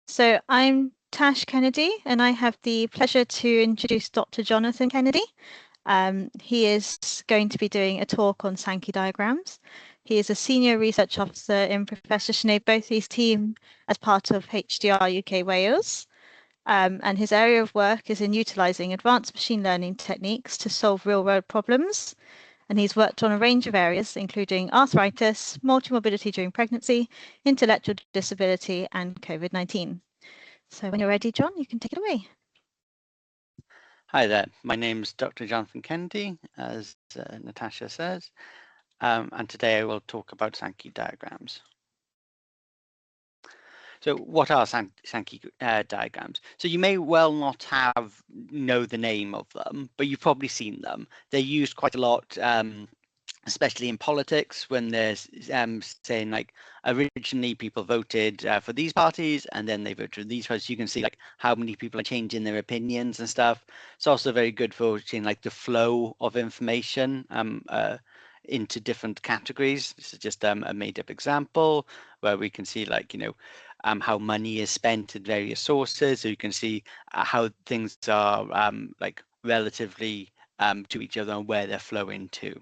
So I'm Tash Kennedy, and I have the pleasure to introduce Dr. Jonathan Kennedy. He is going to be doing a talk on Sankey diagrams. He is a senior research officer in Professor Sinead Bothy's team as part of HDR UK Wales. And his area of work is in utilising advanced machine learning techniques to solve real-world problems. And he's worked on a range of areas, including arthritis, multimorbidity during pregnancy, intellectual disability, and COVID-19. So when you're ready, John, you can take it away. Hi there, my name is Dr. Jonathan Kennedy, as Natasha says, and today I will talk about Sankey diagrams. So what are Sankey diagrams? So you may well not know the name of them, but you've probably seen them. They're used quite a lot, especially in politics, when there's saying like originally people voted for these parties and then they voted for these parties. You can see like how many people are changing their opinions and stuff. It's also very good for seeing like the flow of information into different categories. This is just a made up example where we can see like, how money is spent in various sources. So you can see how things are like relatively to each other and where they're flowing to.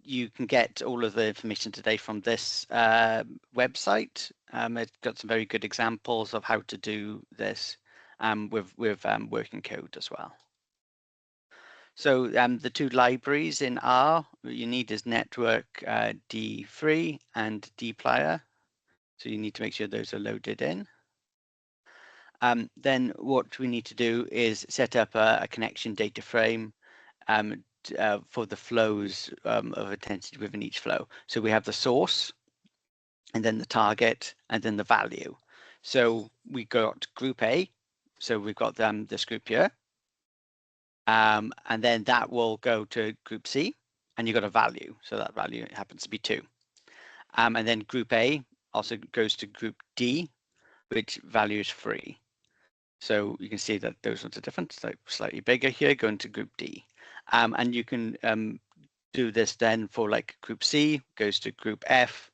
You can get all of the information today from this website. It's got some very good examples of how to do this with working code as well. So the two libraries in R you need is network D3 and dplyr. So you need to make sure those are loaded in. Then what we need to do is set up a connection data frame for the flows of intensity within each flow. So we have the source, and then the target, and then the value. So we got group A, so we've got this group here, and then that will go to group C, and you've got a value, so that value happens to be 2. And then group A also goes to group D, which value is 3. So you can see that those ones are different, so slightly bigger here, going to group D. And you can do this then for like group C goes to group F,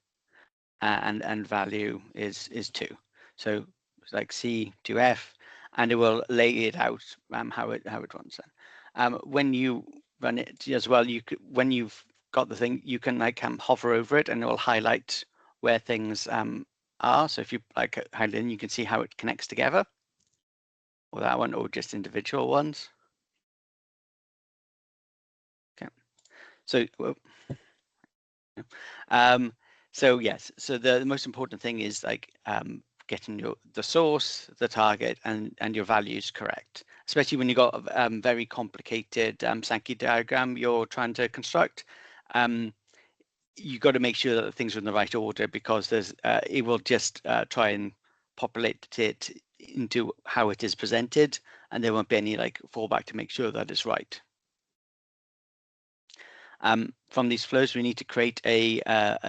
and value is 2. So it's like C to F, and it will lay it out how it runs then. When you run it as well, when you've got the thing, you can like hover over it, and it will highlight where things are. So if you like highlight in, you can see how it connects together, or that one, or just individual ones. Okay, so so yes, so the most important thing is like getting the source, the target, and your values correct, especially when you've got a very complicated Sankey diagram you're trying to construct. You've got to make sure that things are in the right order, because there's it will just try and populate it into how it is presented, and there won't be any like fallback to make sure that it's right. From these flows, we need to create a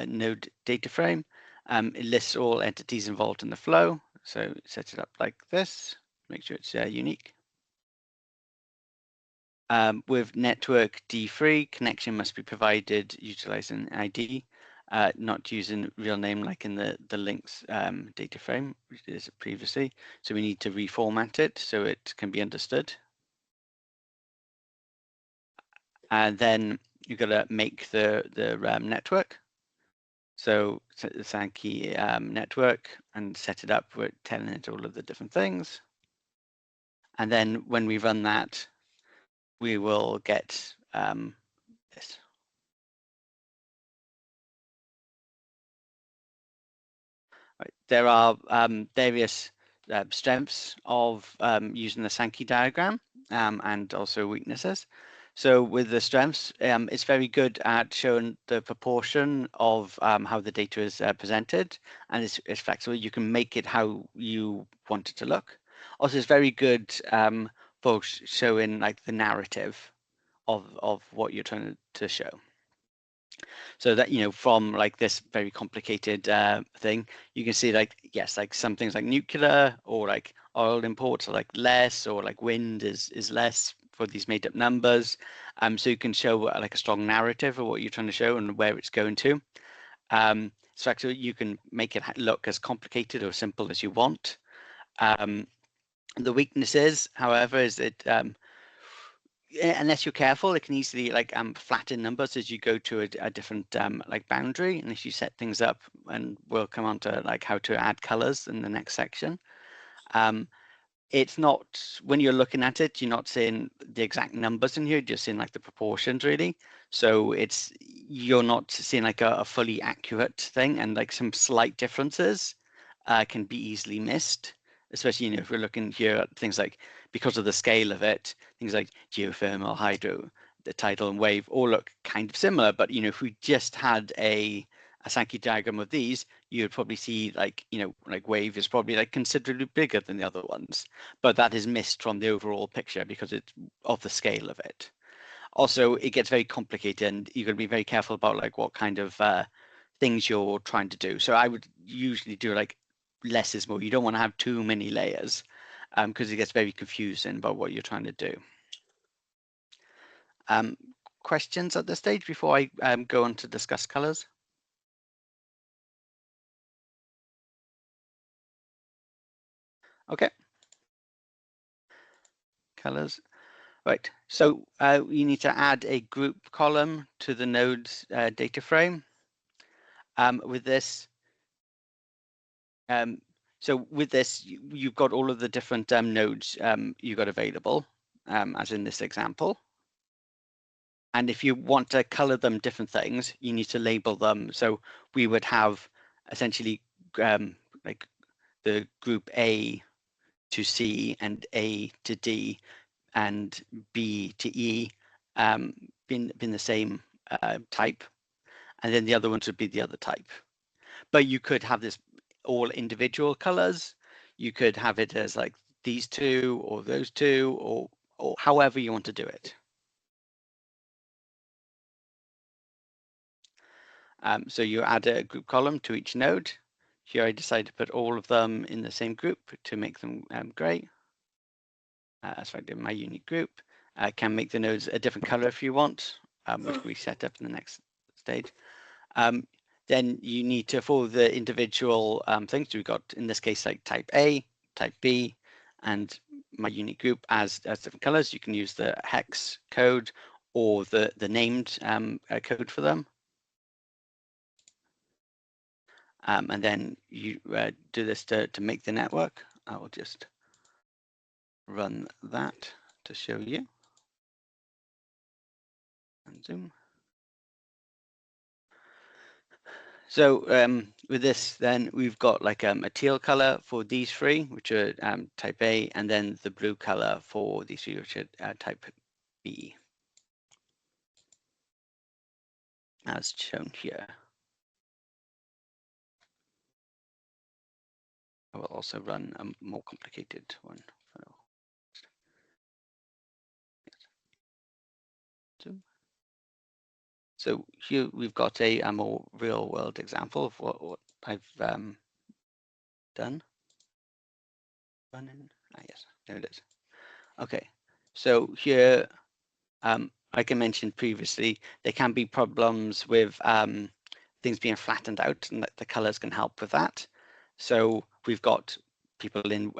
node data frame. It lists all entities involved in the flow. So set it up like this, make sure it's unique. With network D3, connection must be provided utilizing ID, not using real name like in the links data frame, which is previously. So we need to reformat it so it can be understood. And then you've got to make the network. So set the Sankey network and set it up. We're telling it all of the different things. And then when we run that, we will get this. Right. There are various strengths of using the Sankey diagram and also weaknesses. So with the strengths, it's very good at showing the proportion of how the data is presented, and it's flexible. You can make it how you want it to look. Also, it's very good for showing like the narrative of what you're trying to show. So that, from like this very complicated thing, you can see like, yes, like some things like nuclear or like oil imports are like less, or like wind is less for these made up numbers. So you can show like a strong narrative of what you're trying to show and where it's going to. So actually you can make it look as complicated or simple as you want. The weakness is, however, is that unless you're careful, it can easily like flatten numbers as you go to a different like boundary. And if you set things up, and we'll come on to like how to add colors in the next section. It's not, when you're looking at it, you're not seeing the exact numbers in here, you're just seeing like the proportions really. So it's, you're not seeing like a fully accurate thing, and like some slight differences can be easily missed, especially, you know, if we're looking here at things like, because of the scale of it, things like geothermal, hydro, the tidal and wave all look kind of similar. But, you know, if we just had a Sankey diagram of these, you would probably see like, you know, like wave is probably like considerably bigger than the other ones, but that is missed from the overall picture because it's of the scale of it. Also, it gets very complicated, and you've got to be very careful about like what kind of things you're trying to do. So I would usually do like less is more. You don't want to have too many layers because it gets very confusing about what you're trying to do. Questions at this stage before I go on to discuss colors? Okay. Colors. Right. So you need to add a group column to the node's data frame. With this, you've got all of the different nodes you've got available, as in this example. And if you want to color them different things, you need to label them. So we would have essentially like the group A to C and A to D and B to E been the same type, and then the other ones would be the other type. But you could have this all individual colors. You could have it as like these two or those two, or however you want to do it. So you add a group column to each node. Here I decide to put all of them in the same group to make them gray. That's right, in my unique group. I can make the nodes a different color if you want, which we set up in the next stage. Then you need to, for the individual things, we've got in this case like type A, type B, and my unique group as different colors. You can use the hex code or the named code for them. And then you do this to make the network. I will just run that to show you. And zoom. So with this, then we've got like a teal color for these three, which are type A, and then the blue color for these three, which are type B, as shown here. I will also run a more complicated one. So here we've got a more real world example of what I've done. Yes, there it is. Okay, so here, like I mentioned previously, there can be problems with things being flattened out, and the colors can help with that. So we've got people in,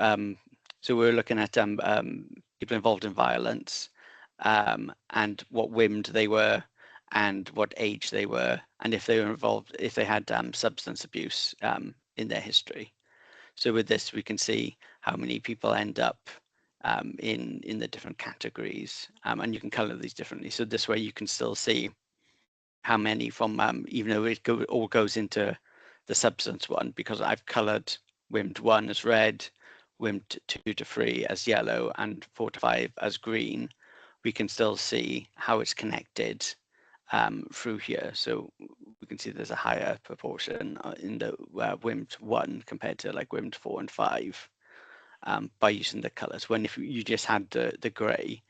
so we're looking at people involved in violence, and what whimmed they were, and what age they were, and if they were involved, if they had substance abuse in their history. So with this, we can see how many people end up in the different categories, and you can color these differently. So this way you can still see how many from, even though it all goes into the substance one, because I've colored WIMD 1 as red, WIMD 2 to 3 as yellow, and 4 to 5 as green, we can still see how it's connected through here. So we can see there's a higher proportion in the WIMD 1 compared to like WIMD 4 and 5 by using the colors. When if you just had the gray,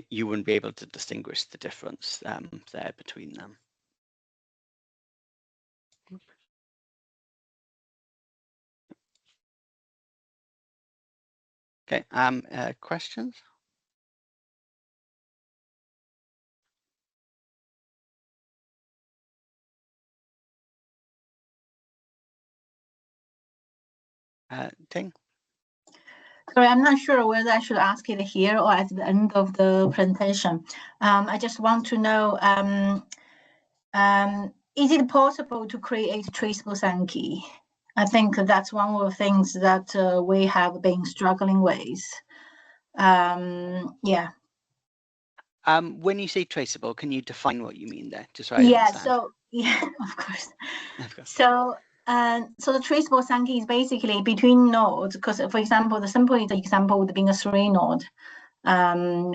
you wouldn't be able to distinguish the difference there between them. Okay, questions? Ting? Sorry, I'm not sure whether I should ask it here or at the end of the presentation. I just want to know, is it possible to create traceable Sankey? I think that's one of the things that we have been struggling with. Yeah. When you say traceable, can you define what you mean there, just so I Yeah. understand? So yeah, of course. Of course. So the traceable Sankey is basically between nodes. Because, for example, the simplest example would be a 3-node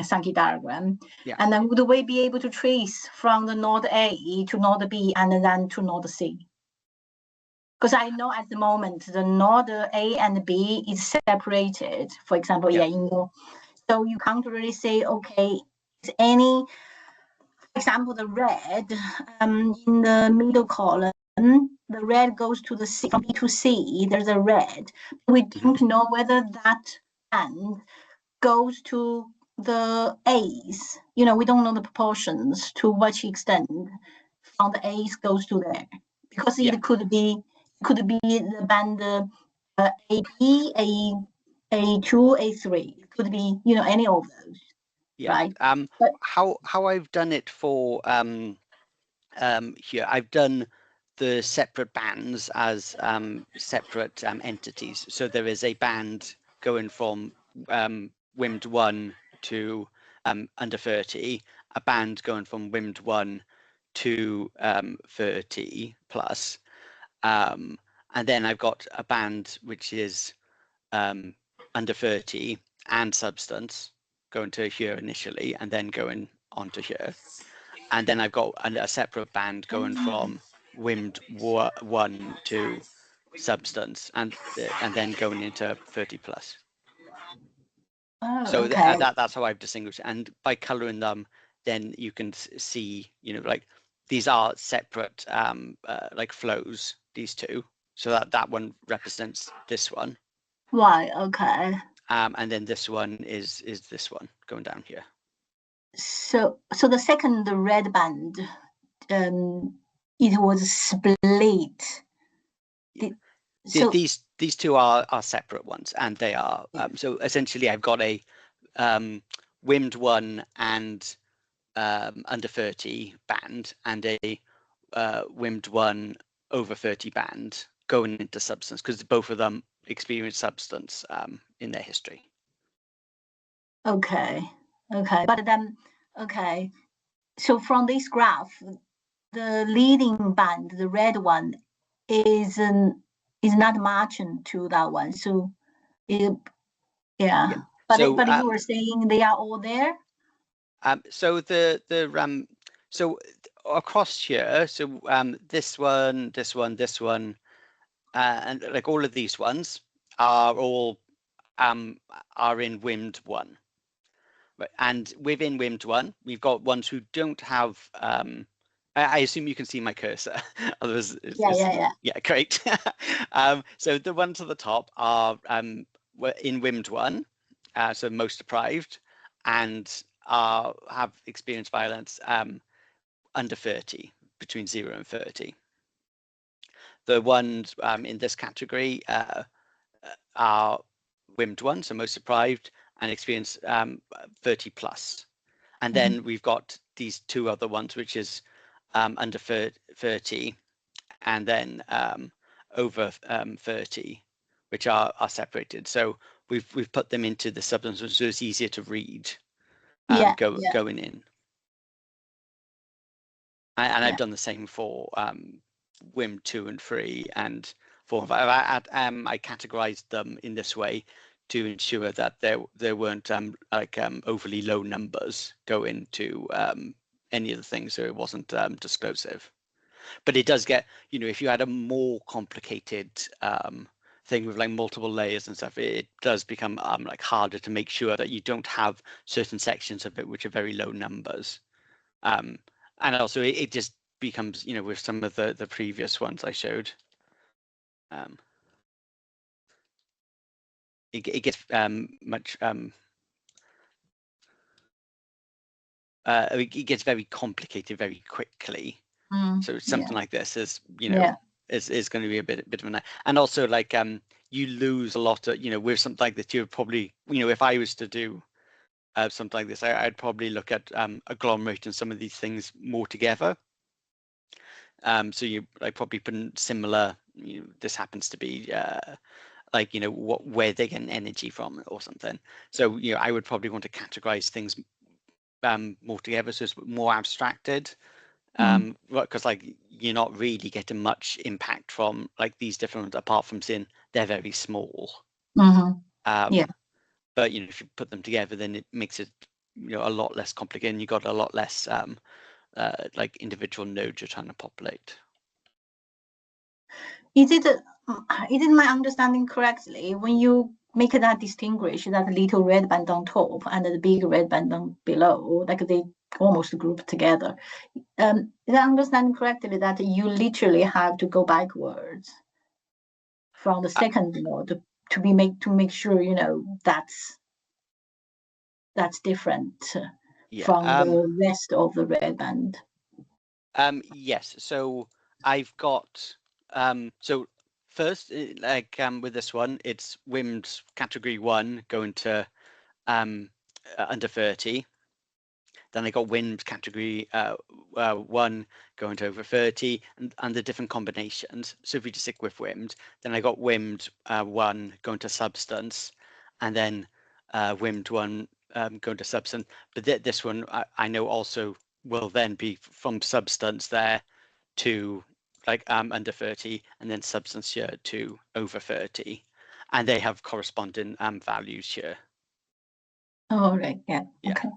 Sankey diagram. Yeah. And then would we be able to trace from the node A to node B and then to node C? Because I know at the moment the node A and B is separated. For example, Yeah. So you can't really say, okay, is any, for example, the red in the middle column, the red goes to the C, from B to C, there's a red. We don't know whether that band goes to the A's. We don't know the proportions to which extent from the A's goes to there, because it could be the band AB, A2, A3. It could be any of those. Yeah. Right. How I've done it for here, I've done the separate bands as separate entities. So there is a band going from WIMD 1 to under 30, a band going from WIMD 1 to 30 plus, and then I've got a band which is under 30 and substance going to here initially and then going on to here. And then I've got a separate band going from WIMD 1 to substance and then going into 30 plus. So Okay. that's how I've distinguished it. And by coloring them, then you can see, like these are separate like flows, these two. So that one represents this one. Right. Okay. And then this one is this one going down here. So the second red band, it was split. These two are separate ones, and they are so essentially I've got a WIMD 1 and under 30 band and a WIMD 1 over 30 band going into substance, because both of them experience substance in their history. Okay. But then, okay. So from this graph, the leading band, the red one, is not matching to that one. So, yeah. But you were saying they are all there. So so across here, so this one, and like all of these ones are all are in WIMD 1. Right. And within WIMD 1, we've got ones who don't have I assume you can see my cursor. Otherwise, yeah, great. So the ones at the top are in WIMD 1, so most deprived, and have experienced violence under 30, between 0 and 30. The ones in this category are WIMD 1, so most deprived, and experience 30 plus. And then we've got these two other ones, which is under 30 and then over 30, which are separated. So we've put them into the substance, so it's easier to read going in. And I've done the same for WIM 2 and 3 and 4 and 5. I categorized them in this way to ensure that there weren't overly low numbers go into any of the things, so it wasn't disclosive. But it does get, if you had a more complicated thing with like multiple layers and stuff, it does become like harder to make sure that you don't have certain sections of it which are very low numbers. And also it just becomes, with some of the previous ones I showed, it gets much it gets very complicated very quickly. So something like this is is going to be a bit of a, and also like you lose a lot of, with something like this, you'd probably, if I was to do something like this, I'd probably look at agglomerating some of these things more together. So you like probably put in similar, this happens to be like, where they're getting energy from or something. So, I would probably want to categorize things more together, so it's more abstracted. Because like you're not really getting much impact from like these different ones, apart from seeing they're very small. Yeah. But if you put them together, then it makes it a lot less complicated, and you got a lot less like individual nodes you're trying to populate. Is it my understanding correctly when you make that distinguish that little red band on top and the big red band on below, like they almost group together? Is I understand correctly that you literally have to go backwards from the second node to make sure that's different from the rest of the red band? Yes. So I've got so first, like with this one, it's WIMD category 1 going to under 30. Then I got WIMD category 1 going to over 30, and the different combinations. So if we just stick with WIMD, then I got WIMD 1 going to substance, and then WIMD 1 going to substance. But this one I know also will then be from substance there to like under 30, and then substance here to over 30, and they have corresponding values here. Oh, right. Yeah. Okay.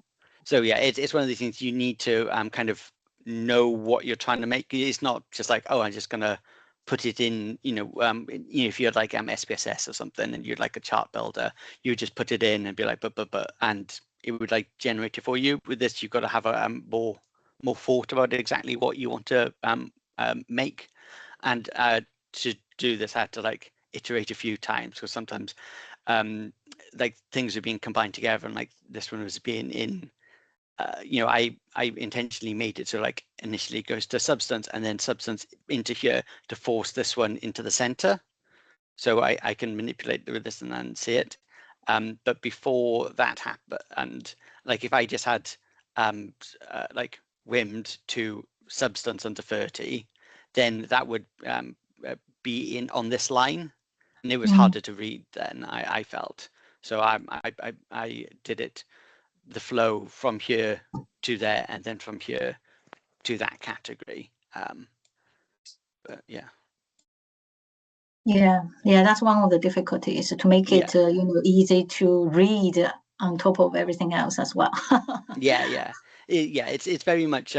So yeah, it's one of these things you need to kind of know what you're trying to make. It's not just like, oh, I'm just gonna put it in, if you had like SPSS or something and you'd like a chart builder, you would just put it in and be like, but, and it would like generate it for you. With this, you've got to have a more thought about exactly what you want to make, and to do this, I had to like iterate a few times, because sometimes like things are being combined together, and like this one was being in. I intentionally made it so like initially it goes to substance and then substance into here to force this one into the center. So I can manipulate with this and then see it. But before that happened, and like if I just had like WIMD to substance under 30, then that would be in on this line, and it was harder to read then, I felt. So I did it the flow from here to there, and then from here to that category. But yeah. Yeah, that's one of the difficulties, to make it easy to read on top of everything else as well. yeah. It's very much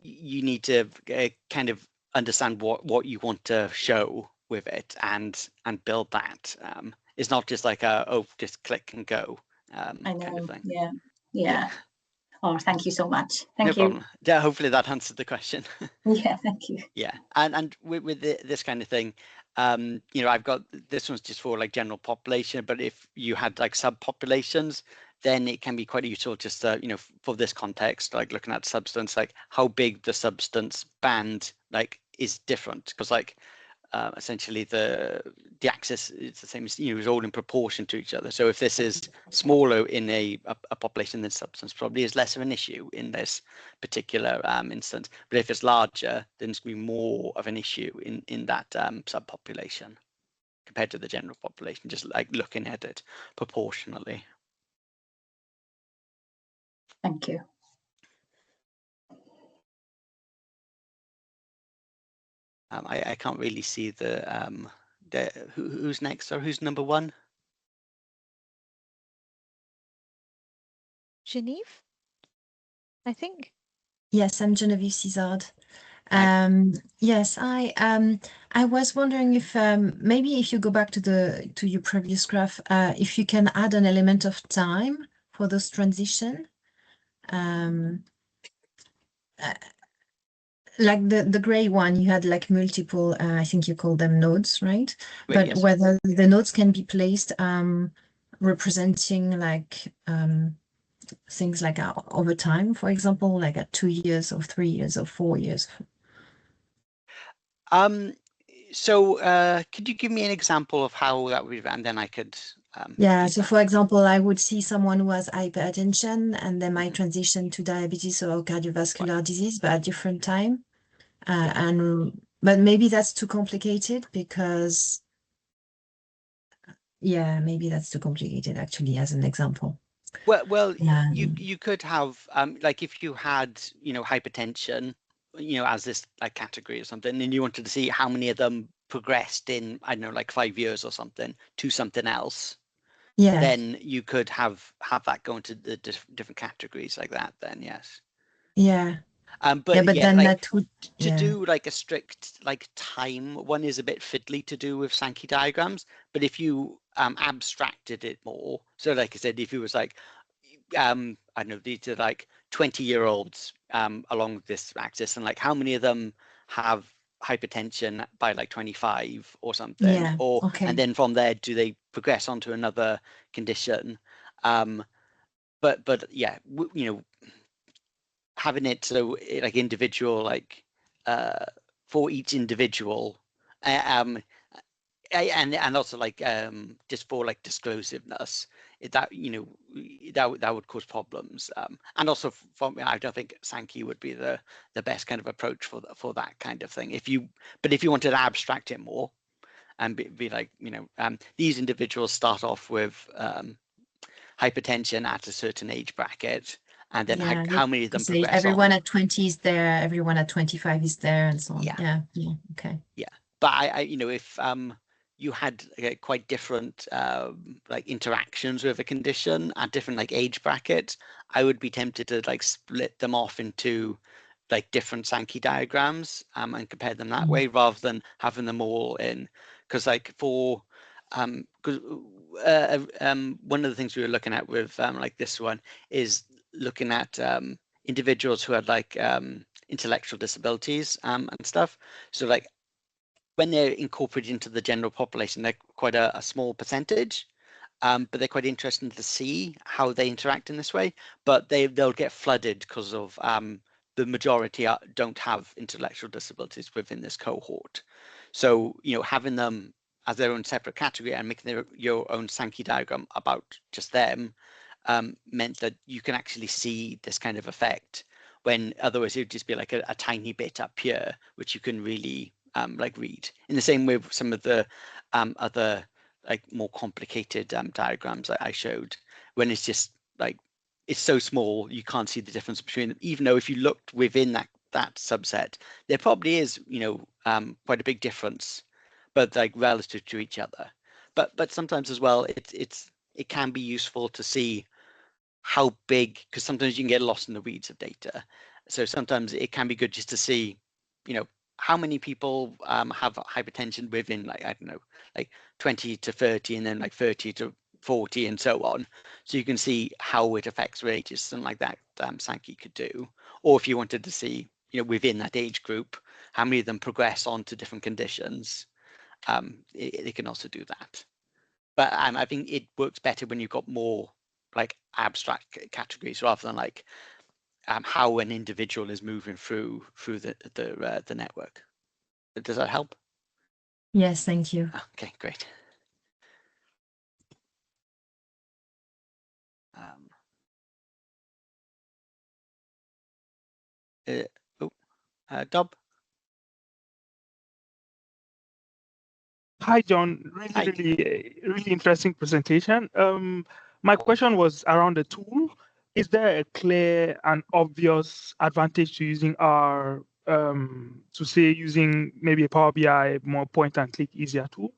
you need to kind of understand what you want to show with it, and build that. It's not just like just click and go I know. kind of thing. Yeah. Oh, thank you so much. Thank No you. problem. Yeah, hopefully that answered the question. Yeah, thank you. Yeah, and with this kind of thing, I've got this one's just for like general population, but if you had like subpopulations, then it can be quite useful just to, for this context, like looking at substance, like how big the substance band like is different, because like essentially the axis is the same as, is all in proportion to each other. So if this is smaller in a population, then substance probably is less of an issue in this particular instance. But if it's larger, then it's going to be more of an issue in that subpopulation compared to the general population, just like looking at it proportionally. Thank you. I can't really see the who's next, or who's number 1? Genevieve, I think. Yes, I'm Genevieve Cizard. Yes, I was wondering if maybe if you go back to your previous graph, if you can add an element of time for those transition. Like the gray one, you had like multiple, I think you call them nodes, right? But Yes. whether the nodes can be placed representing like things like over time, for example, like at 2 years or 3 years or 4 years. So could you give me an example of how that would, and then I could. Yeah, use so that. for example, I would see someone who has hypertension and they might transition to diabetes or cardiovascular disease, but at different time. But maybe that's too complicated because, yeah, maybe that's too complicated actually as an example. Well, you could have like if you had hypertension, as this like category or something, and you wanted to see how many of them progressed in, I don't know, like 5 years or something to something else. Yeah. Then you could have that go into the different categories like that. Then yes. Yeah. But yeah, but then like that would to do like a strict like time one is a bit fiddly to do with Sankey diagrams. But if you abstracted it more, so like I said, if it was like I don't know, these are like 20-year-olds along this axis, and like how many of them have hypertension by like 25 or something, Yeah. or Okay. and then from there do they progress onto another condition? But yeah, having it so like individual, like for each individual, and also like just for like disclosiveness, that that would cause problems, and also for me, I don't think Sankey would be the best kind of approach for that kind of thing. But if you wanted to abstract it more and be like these individuals start off with hypertension at a certain age bracket, and then Yeah, how many of them say progress everyone on. at 20 is there, everyone at 25 is there, and so on. Yeah. Yeah. Okay. Yeah, but I if you had quite different like interactions with a condition at different like age brackets, I would be tempted to like split them off into like different Sankey diagrams and compare them that way, rather than having them all in. Because like for because one of the things we were looking at with like this one is looking at individuals who had like intellectual disabilities and stuff. So like when they're incorporated into the general population, they're quite a small percentage, but they're quite interesting to see how they interact in this way. But they'll get flooded because of the majority don't have intellectual disabilities within this cohort. So having them as their own separate category and making your own Sankey diagram about just them meant that you can actually see this kind of effect, when otherwise it would just be like a tiny bit up here, which you can really like read. In the same way with some of the other like more complicated diagrams I showed, when it's just like it's so small you can't see the difference between them, even though if you looked within that subset, there probably is quite a big difference, but like relative to each other. But sometimes as well, it can be useful to see how big, because sometimes you can get lost in the weeds of data. So sometimes it can be good just to see, how many people have hypertension within like, I don't know, like 20 to 30, and then like 30 to 40 and so on. So you can see how it affects ages, something like that Sankey could do. Or if you wanted to see, within that age group, how many of them progress on to different conditions, it can also do that. But I think it works better when you've got more like abstract categories, rather than like how an individual is moving through the network. Does that help? Yes, thank you. Okay, great. Dob? Hi, John. Hi. Really interesting presentation. My question was around the tool. Is there a clear and obvious advantage to using R, to say using maybe a Power BI more point and click easier tool?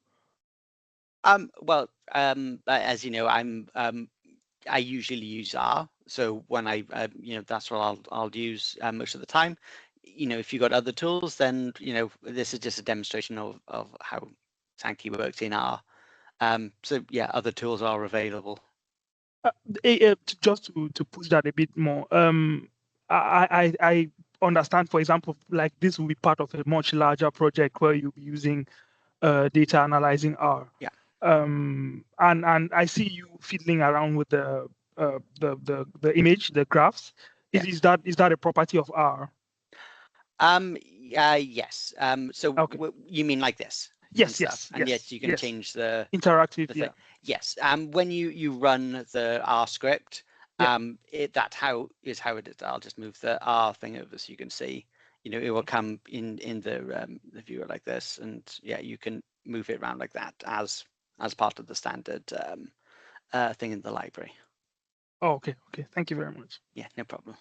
Well, as you know, I usually use R. So when I, that's what I'll use most of the time. If you've got other tools, then, this is just a demonstration of how Sankey works in R. So yeah, other tools are available. Just to push that a bit more, I understand, for example, like this will be part of a much larger project where you'll be using data analyzing R. Yeah. And I see you fiddling around with the image, the graphs. Yeah. Is that a property of R? Yes. So Okay. you mean like this? Yes, and yes, stuff. And yes, you can yes. change the Interactive, thing. yeah. Yes. When you run the R script, Yeah. that how it is. I'll just move the R thing over so you can see. You know, it will come in the viewer like this, and yeah, you can move it around like that as part of the standard thing in the library. Oh, okay. Okay. Thank you very much. Yeah, no problem.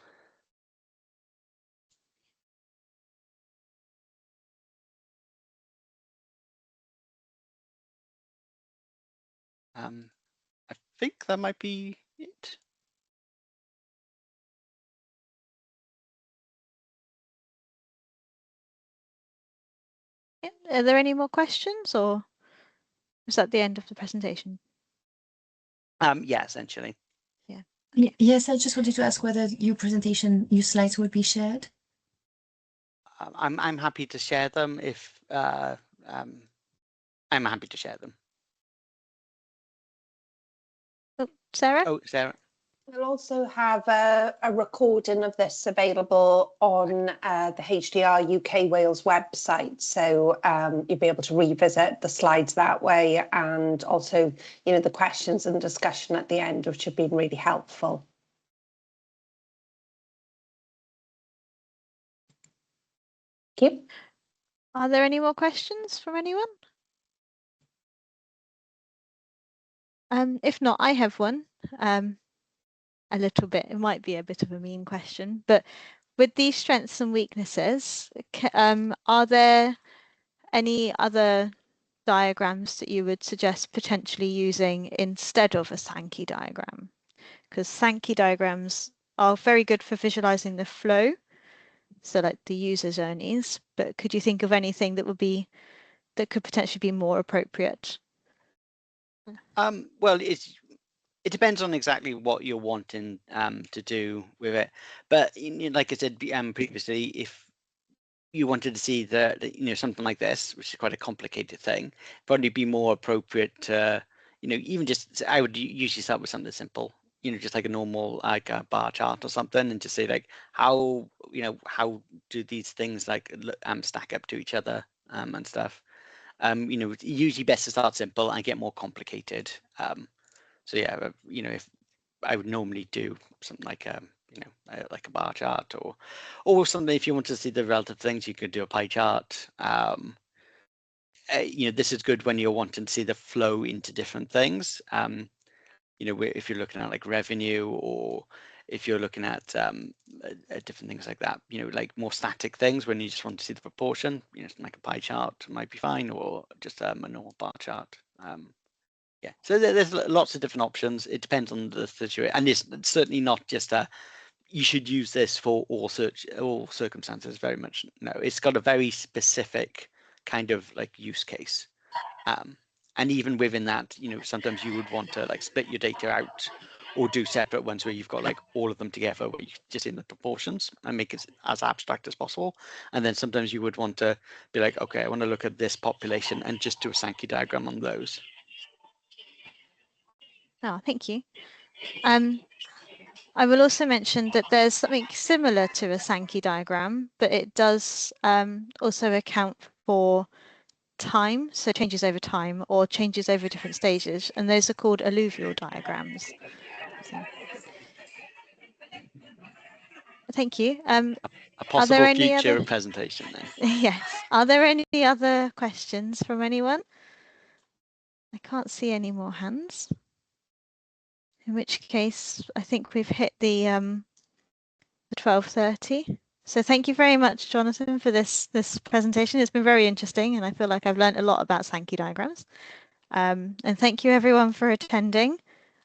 I think that might be it. Yeah. Are there any more questions, or is that the end of the presentation? Yeah, essentially. Yeah. Okay. Yes, I just wanted to ask whether your slides would be shared. I'm happy to share them if I'm happy to share them. Oh, Sarah? Oh, Sarah. We'll also have a recording of this available on the HDR UK Wales website, so you'll be able to revisit the slides that way, and also, you know, the questions and discussion at the end, which have been really helpful. Thank you. Are there any more questions from anyone? If not, I have one. A little bit. It might be a bit of a mean question, but with these strengths and weaknesses, are there any other diagrams that you would suggest potentially using instead of a Sankey diagram? Because Sankey diagrams are very good for visualizing the flow, so like the user journeys, but could you think of anything that could potentially be more appropriate? Well, it depends on exactly what you're wanting to do with it. But like I said previously, if you wanted to see something like this, which is quite a complicated thing, probably be more appropriate to, even just, I would usually start with something simple, just like a normal, like a bar chart or something, and just say like, how do these things like stack up to each other and stuff. Usually best to start simple and get more complicated. So yeah, if I would normally do something like like a bar chart, or something. If you want to see the relative things, you could do a pie chart. This is good when you're wanting to see the flow into different things. If you're looking at like revenue, or if you're looking at different things like that, like more static things when you just want to see the proportion, like a pie chart might be fine, or just a normal bar chart. Yeah, so there's lots of different options. It depends on the situation, and it's certainly not just you should use this for all circumstances. Very much no. It's got a very specific kind of like use case, and even within that, sometimes you would want to like split your data out, or do separate ones where you've got like all of them together, where you just in the proportions and make it as abstract as possible. And then sometimes you would want to be like, okay, I want to look at this population and just do a Sankey diagram on those. Oh, thank you. I will also mention that there's something similar to a Sankey diagram, but it does also account for time, so changes over time or changes over different stages, and those are called alluvial diagrams. So, thank you. A possible future presentation then. Yes. Are there any other questions from anyone? I can't see any more hands. In which case, I think we've hit the 12:30. So thank you very much, Jonathan, for this presentation. It's been very interesting, and I feel like I've learned a lot about Sankey diagrams. And thank you everyone for attending.